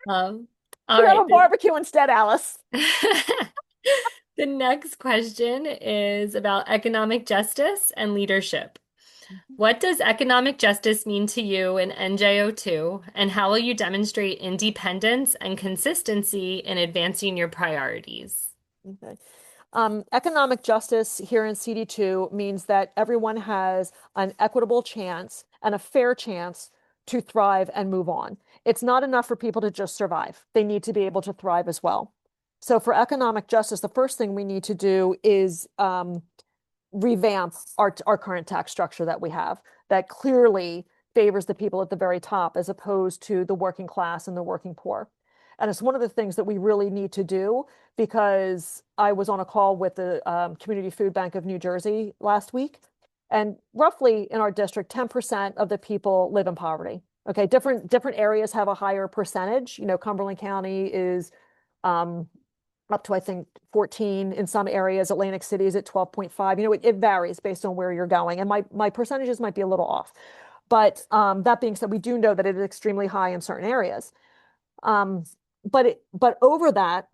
All We have right. a barbecue instead, Alice. The next question is about economic justice and leadership. What does economic justice mean to you in NJO2, and how will you demonstrate independence and consistency in advancing your priorities? Okay. Economic justice here in CD2 means that everyone has an equitable chance and a fair chance to thrive and move on. It's not enough for people to just survive. They need to be able to thrive as well. So for economic justice, the first thing we need to do is revamp our current tax structure that we have that clearly favors the people at the very top as opposed to the working class and the working poor. And it's one of the things that we really need to do because I was on a call with the Community Food Bank of New Jersey last week. And roughly in our district, 10% of the people live in poverty. Okay, different areas have a higher percentage. Cumberland County is up to, I think, 14 in some areas. Atlantic City is at 12.5. It varies based on where you're going. And my percentages might be a little off. But that being said, we do know that it is extremely high in certain areas. But over that,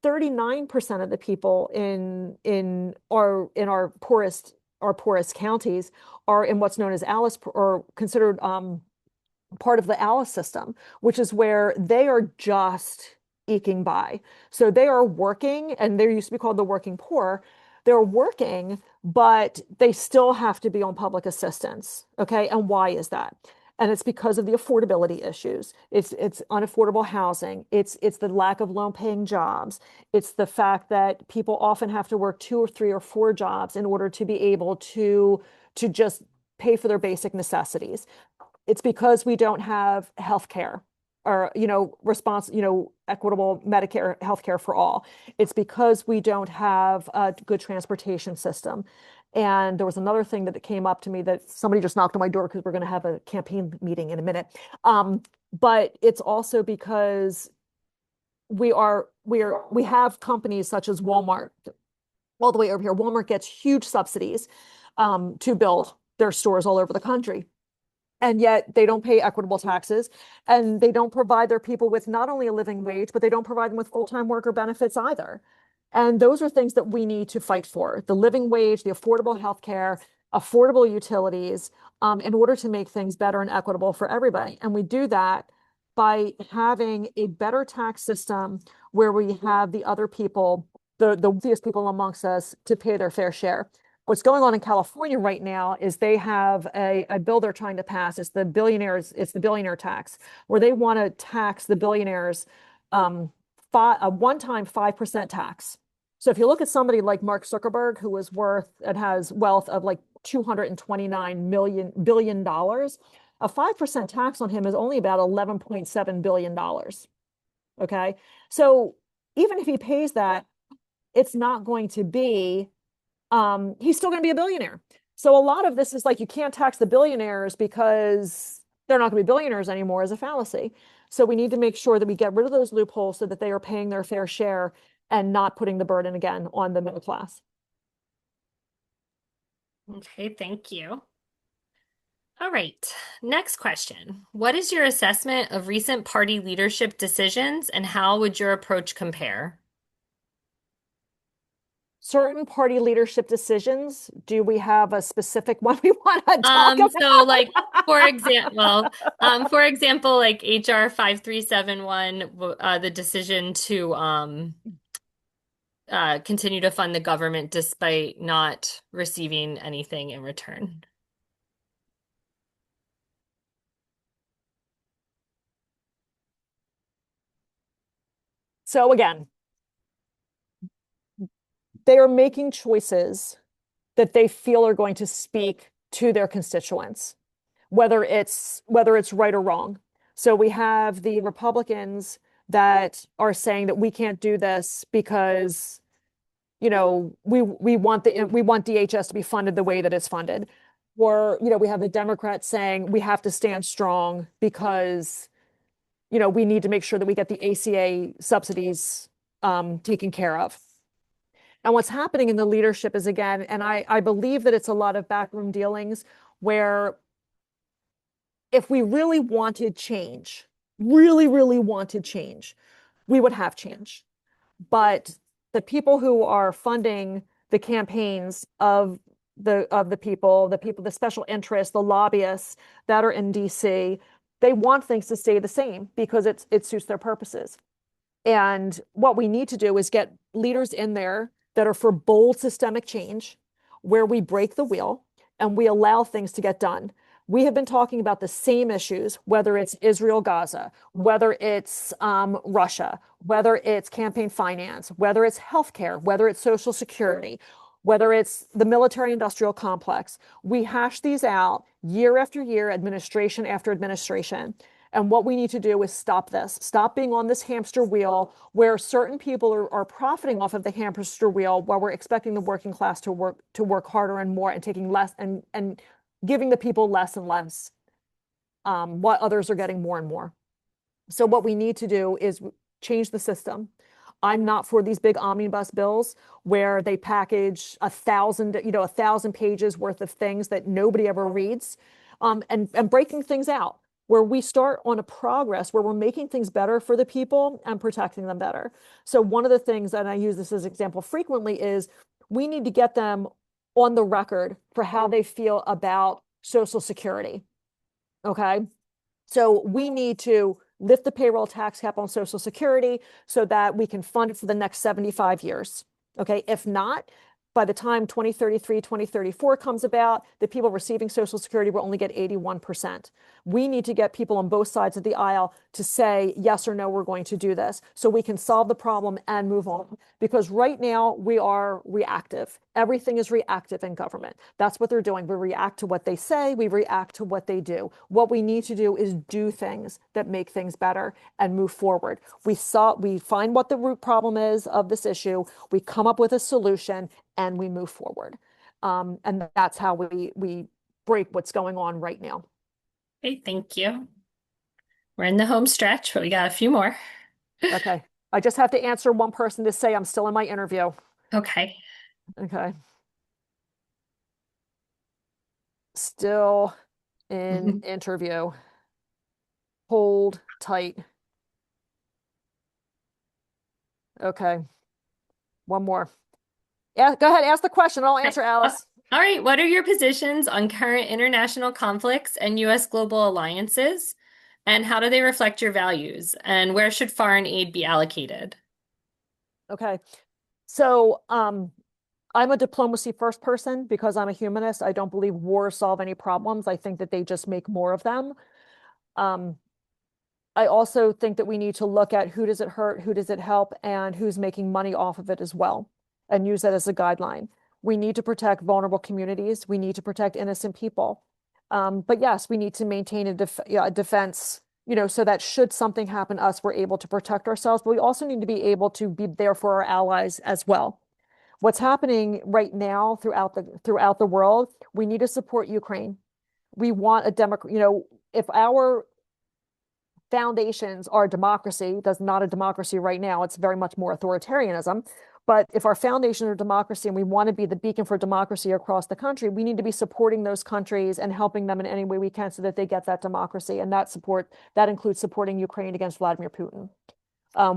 39% of the people in our poorest counties are in what's known as Alice or considered part of the ALICE system, which is where they are just eking by. So they are working, and they used to be called the working poor. They're working, but they still have to be on public assistance. Okay. And why is that? And it's because of the affordability issues. It's unaffordable housing. It's the lack of loan paying jobs. It's the fact that people often have to work two or three or four jobs in order to be able to just pay for their basic necessities. It's because we don't have health care or, equitable Medicare health care for all. It's because we don't have a good transportation system. And there was another thing that came up to me that somebody just knocked on my door because we're going to have a campaign meeting in a minute. But it's also because we have companies such as Walmart all the way over here. Walmart gets huge subsidies to build their stores all over the country. And yet they don't pay equitable taxes, and they don't provide their people with not only a living wage, but they don't provide them with full-time worker benefits either. And those are things that we need to fight for: the living wage, the affordable health care, affordable utilities, in order to make things better and equitable for everybody. And we do that by having a better tax system where we have the other people, the wealthiest people amongst us, to pay their fair share. What's going on in California right now is they have a bill they're trying to pass. It's the billionaire tax, where they want to tax the billionaires, a one-time 5% tax. So if you look at somebody like Mark Zuckerberg, who is worth and has wealth of like $229 billion dollars, a 5% tax on him is only about $11.7 billion dollars. Okay. So even if he pays that, it's not going to be, he's still going to be a billionaire. So a lot of this is like, you can't tax the billionaires because they're not going to be billionaires anymore, is a fallacy. So we need to make sure that we get rid of those loopholes so that they are paying their fair share and not putting the burden again on the middle class. Okay, thank you. All right, next question. What is your assessment of recent party leadership decisions and how would your approach compare? Certain party leadership decisions, do we have a specific one we want to talk So like about? for example, like HR 5371, the decision to continue to fund the government despite not receiving anything in return. So again, they are making choices that they feel are going to speak to their constituents, whether it's right or wrong. So we have the Republicans that are saying that we can't do this because, we want DHS to be funded the way that it's funded. Or, we have the Democrats saying we have to stand strong because, we need to make sure that we get the ACA subsidies taken care of. And what's happening in the leadership is, again, and I believe that it's a lot of backroom dealings where, if we really wanted change, really, really wanted change, we would have change. But the people who are funding the campaigns of the special interests, the lobbyists that are in DC, they want things to stay the same because it suits their purposes. And what we need to do is get leaders in there that are for bold systemic change, where we break the wheel and we allow things to get done. We have been talking about the same issues, whether it's Israel, Gaza, whether it's Russia, whether it's campaign finance, whether it's healthcare, whether it's Social Security, whether it's the military industrial complex. We hash these out year after year, administration after administration. And what we need to do is stop this, stop being on this hamster wheel where certain people are profiting off of the hamster wheel while we're expecting the working class to work harder and more and taking less and giving the people less and less, what others are getting more and more. So what we need to do is change the system. I'm not for these big omnibus bills where they package 1,000 pages worth of things that nobody ever reads, and breaking things out where we start on a progress where we're making things better for the people and protecting them better. So one of the things, and I use this as an example frequently, is we need to get them on the record for how they feel about Social Security. Okay. So we need to lift the payroll tax cap on Social Security so that we can fund it for the next 75 years. Okay. If not, by the time 2033, 2034 comes about, the people receiving Social Security will only get 81%. We need to get people on both sides of the aisle to say yes or no, we're going to do this so we can solve the problem and move on. Because right now we are reactive. Everything is reactive in government. That's what they're doing. We react to what they say, we react to what they do. What we need to do is do things that make things better and move forward. We find what the root problem is of this issue, we come up with a solution, and we move forward. And that's how we break what's going on right now. Okay, thank you. We're in the home stretch, but we got a few more. Okay. I just have to answer one person to say I'm still in my interview. Okay. Okay. Still in interview. Hold tight. Okay. One more. Yeah, go ahead. Ask the question. I'll Okay. answer, Alice. All right. What are your positions on current international conflicts and U.S. global alliances? And how do they reflect your values? And where should foreign aid be allocated? Okay. So, I'm a diplomacy first person because I'm a humanist. I don't believe wars solve any problems. I think that they just make more of them. Um, I also think that we need to look at who does it hurt, who does it help, and who's making money off of it as well, and use that as a guideline. We need to protect vulnerable communities. We need to protect innocent people. But yes, we need to maintain a defense, so that should something happen to us, we're able to protect ourselves. But we also need to be able to be there for our allies as well. What's happening right now throughout the world, we need to support Ukraine. We want a democrat, if our foundations are democracy, that's not a democracy right now, it's very much more authoritarianism. But if our foundations are democracy and we want to be the beacon for democracy across the country, we need to be supporting those countries and helping them in any way we can so that they get that democracy. And that includes supporting Ukraine against Vladimir Putin.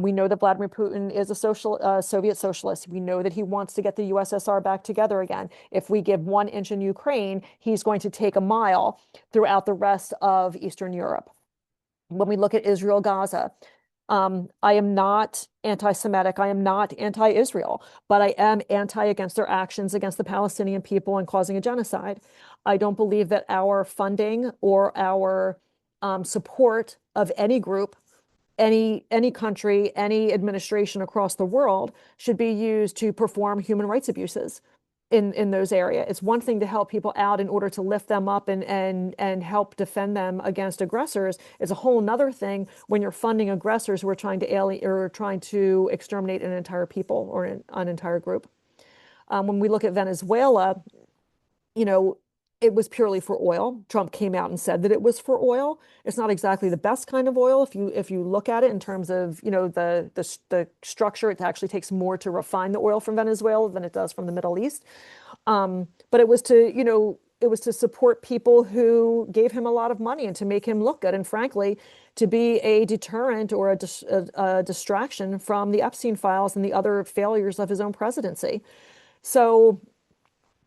We know that Vladimir Putin is a Soviet socialist. We know that he wants to get the USSR back together again. If we give 1 inch in Ukraine, he's going to take a mile throughout the rest of Eastern Europe. When we look at Israel, Gaza, I am not anti-Semitic. I am not anti-Israel, but I am anti against their actions against the Palestinian people and causing a genocide. I don't believe that our funding or our support of any group, any country, any administration across the world should be used to perform human rights abuses in those areas. It's one thing to help people out in order to lift them up and help defend them against aggressors. It's a whole nother thing when you're funding aggressors who are trying to alienate or trying to exterminate an entire people or an entire group. When we look at Venezuela, you know, it was purely for oil. Trump came out and said that it was for oil. It's not exactly the best kind of oil if you look at it in terms of, the structure. It actually takes more to refine the oil from Venezuela than it does from the Middle East. But it was to support people who gave him a lot of money and to make him look good, and frankly, to be a deterrent or a distraction from the Epstein files and the other failures of his own presidency. So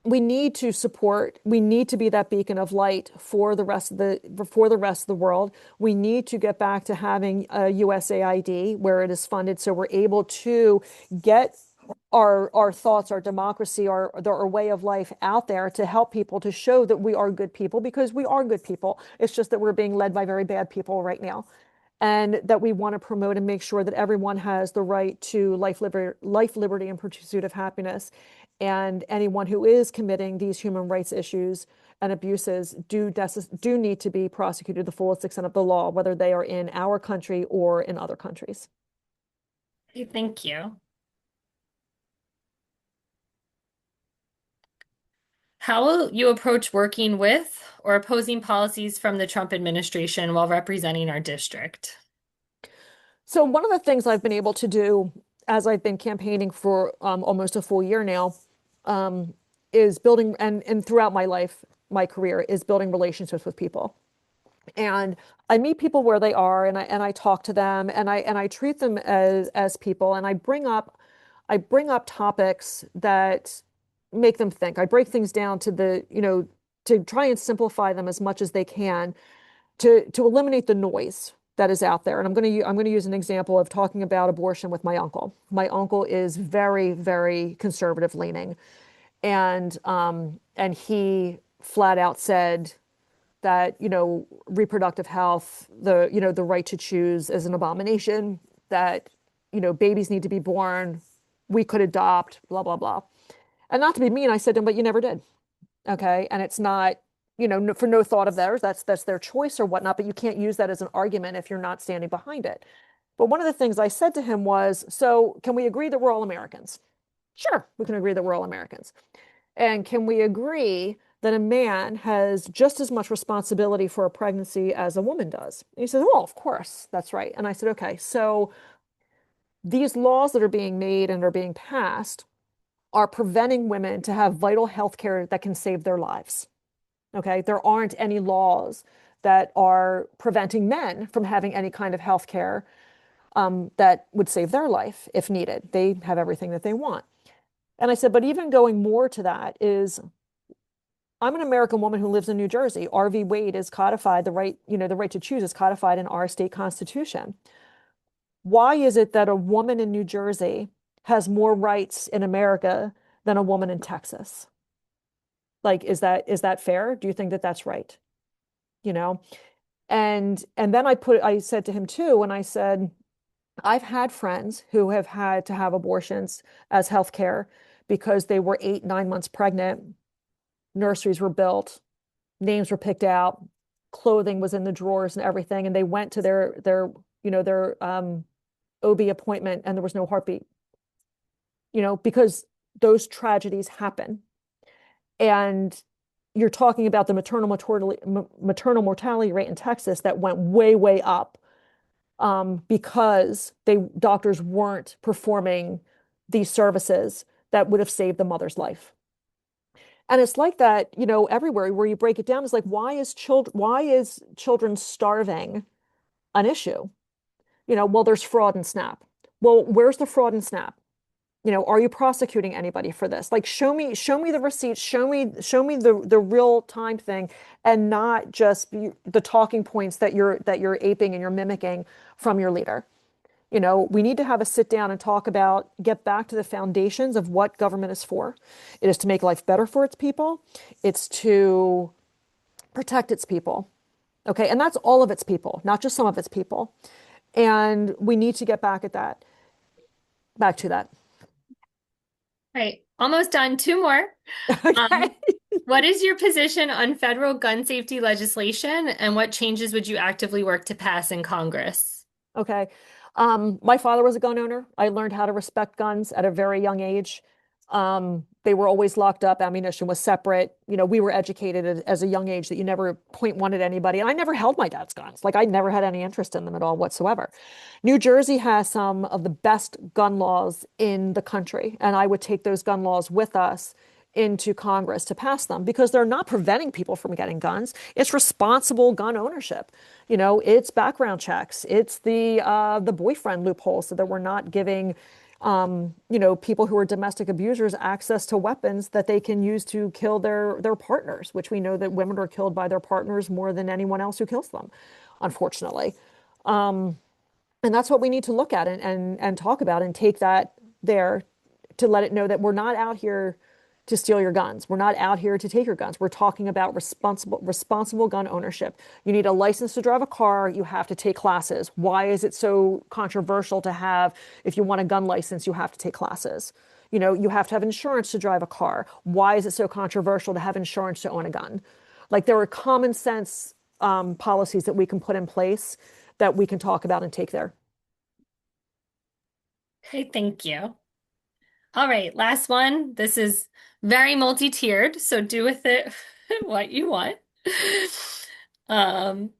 we need to be that beacon of light for the rest of the world. We need to get back to having a USAID where it is funded so we're able to get our thoughts, our democracy, our way of life out there to help people, to show that we are good people, because we are good people. It's just that we're being led by very bad people right now. And that we want to promote and make sure that everyone has the right to life, liberty, and pursuit of happiness. And anyone who is committing these human rights issues and abuses do need to be prosecuted to the fullest extent of the law, whether they are in our country or in other countries. Okay, thank you. How will you approach working with or opposing policies from the Trump administration while representing our district? So one of the things I've been able to do as I've been campaigning for almost a full year now, um, is building, and throughout my life, my career, is building relationships with people. And I meet people where they are, and I talk to them, and I treat them as people, and I bring up topics that make them think. I break things down to try and simplify them as much as they can to eliminate the noise that is out there. And I'm going to use an example of talking about abortion with my uncle. My uncle is very, very conservative leaning, and he flat out said that, reproductive health, the right to choose is an abomination, that, babies need to be born, we could adopt, blah, blah, blah. And not to be mean, I said to him, but you never did. Okay. And it's not, for no thought of theirs, that's their choice or whatnot, but you can't use that as an argument if you're not standing behind it. But one of the things I said to him was, so can we agree that we're all Americans? Sure, we can agree that we're all Americans. And can we agree that a man has just as much responsibility for a pregnancy as a woman does? And he said, well, of course, that's right. And I said, okay, so these laws that are being made and are being passed are preventing women to have vital health care that can save their lives. Okay, there aren't any laws that are preventing men from having any kind of health care that would save their life if needed. They have everything that they want. And I said, but even going more to that is, I'm an American woman who lives in New Jersey. R.V. Wade is codified, the right to choose is codified in our state constitution. Why is it that a woman in New Jersey has more rights in America than a woman in Texas? Like, is that fair? Do you think that that's right? You know? And then I said to him too, and I said, I've had friends who have had to have abortions as health care because they were 8, 9 months pregnant, nurseries were built, names were picked out, clothing was in the drawers and everything, and they went to their OB appointment and there was no heartbeat, because those tragedies happen. And you're talking about the maternal mortality rate in Texas that went way, way up, because doctors weren't performing these services that would have saved the mother's life. And it's like that, everywhere where you break it down, is like, why is children starving an issue? Well, there's fraud in SNAP. Well, where's the fraud in SNAP? Are you prosecuting anybody for this? Like, show me the receipts, show me the real time thing, and not just the talking points that you're aping and you're mimicking from your leader. We need to have a sit down and talk about, get back to the foundations of what government is for. It is to make life better for its people. It's to protect its people. Okay. And that's all of its people, not just some of its people. And we need to get back to that. Right. Almost done. Two more. Um, Okay. what is your position on federal gun safety legislation, and what changes would you actively work to pass in Congress? Okay. My father was a gun owner. I learned how to respect guns at a very young age. They were always locked up. Ammunition was separate. We were educated as a young age that you never point one at anybody. And I never held my dad's guns. Like, I never had any interest in them at all whatsoever. New Jersey has some of the best gun laws in the country, and I would take those gun laws with us into Congress to pass them, because they're not preventing people from getting guns. It's responsible gun ownership. It's background checks. It's the boyfriend loopholes, so that we're not giving people who are domestic abusers access to weapons that they can use to kill their partners, which we know that women are killed by their partners more than anyone else who kills them, unfortunately. And that's what we need to look at and talk about, and take that there to let it know that we're not out here to steal your guns. We're not out here to take your guns. We're talking about responsible gun ownership. You need a license to drive a car. You have to take classes. Why is it so controversial to have, if you want a gun license, you have to take classes? You have to have insurance to drive a car. Why is it so controversial to have insurance to own a gun? Like, there are common sense policies that we can put in place that we can talk about and take there. Okay, thank you. All right, last one. This is very multi-tiered, so do with it what you want. Um,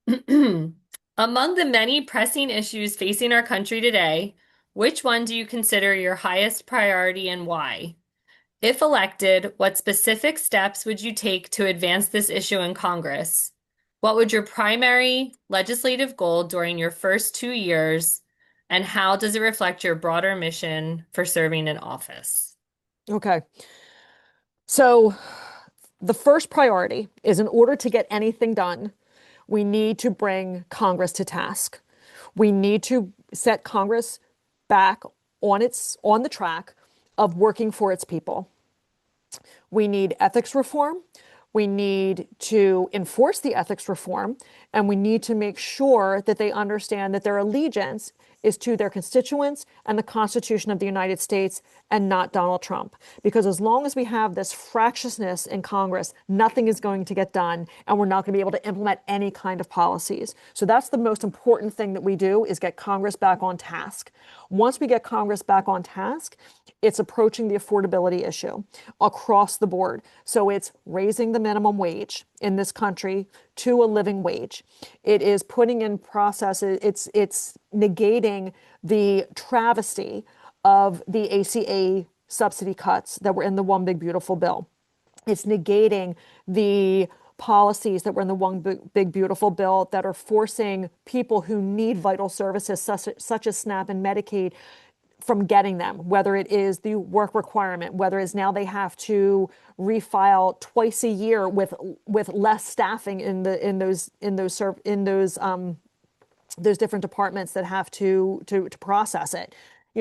among the many pressing issues facing our country today, which one do you consider your highest priority and why? If elected, what specific steps would you take to advance this issue in Congress? What would your primary legislative goal during your first 2 years, and how does it reflect your broader mission for serving in office? Okay. So the first priority is, in order to get anything done, We need to bring Congress to task. We need to set Congress back on the track of working for its people. We need ethics reform. We need to enforce the ethics reform, and we need to make sure that they understand that their allegiance is to their constituents and the Constitution of the United States and not Donald Trump. Because as long as we have this fractiousness in Congress, nothing is going to get done, and we're not going to be able to implement any kind of policies. So that's the most important thing that we do is get Congress back on task. Once we get Congress back on task, it's approaching the affordability issue across the board. So it's raising the minimum wage in this country to a living wage. It is putting in processes, it's negating the travesty of the ACA subsidy cuts that were in the One Big Beautiful Bill. It's negating the policies that were in the One Big Beautiful Bill that are forcing people who need vital services, such as SNAP and Medicaid, from getting them, whether it is the work requirement, whether it's now they have to refile twice a year with less staffing in those different departments that have to process it.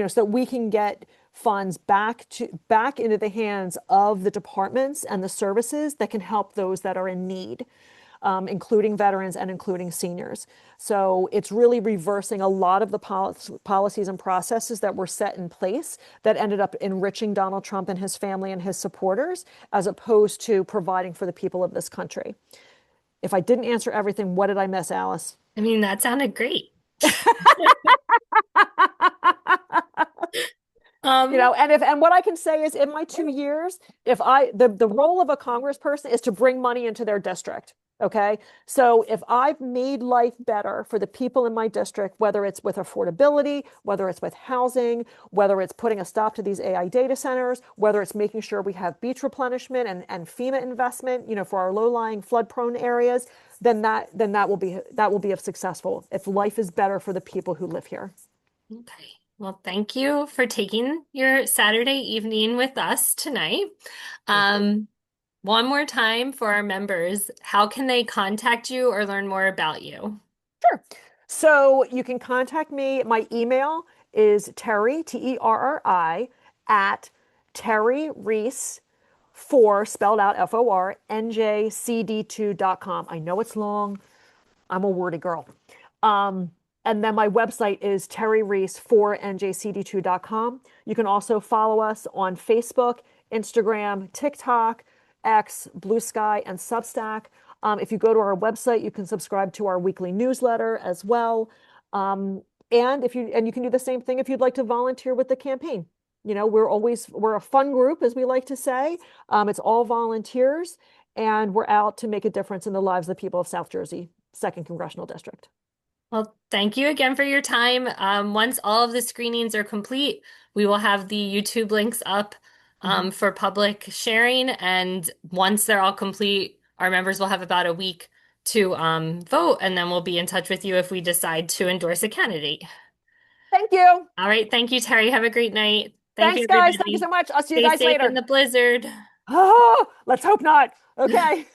So we can get funds back into the hands of the departments and the services that can help those that are in need, including veterans and including seniors. So it's really reversing a lot of the policies and processes that were set in place that ended up enriching Donald Trump and his family and his supporters, as opposed to providing for the people of this country. If I didn't answer everything, what did I miss, Alice? I mean, that sounded great. Um, And what I can say is in my 2 years, if the role of a congressperson is to bring money into their district. Okay. So if I've made life better for the people in my district, whether it's with affordability, whether it's with housing, whether it's putting a stop to these AI data centers, whether it's making sure we have beach replenishment and FEMA investment, for our low-lying flood-prone areas, then that will be successful if life is better for the people who live here. okay. Well, thank you for taking your Saturday evening with us tonight. Thank you. Um, one more time for our members, how can they contact you or learn more about you? Sure. So you can contact me. My email is Terri, Terri, at Terri Reese, for spelled out FOR, NJCD2.com. I know it's long. I'm a wordy girl. Um, and then my website is terrireese4njcd2.com. You can also follow us on Facebook, Instagram, TikTok, X, Blue Sky, and Substack. If you go to our website, you can subscribe to our weekly newsletter as well. And you can do the same thing if you'd like to volunteer with the campaign. We're a fun group, as we like to say. It's all volunteers, and we're out to make a difference in the lives of the people of South Jersey, 2nd Congressional District. Well, thank you again for your time. Once all of the screenings are complete, we will have the YouTube links up Mhm. for public sharing. And once they're all complete, our members will have about a week to vote, and then we'll be in touch with you if we decide to endorse a candidate. Thank you. All right. Thank you, Terry. Have a great night. Thank you, Thanks, guys. Thank you so everybody. much. I'll see you Stay guys safe in later. the blizzard. Oh, let's hope not. Okay. Bye.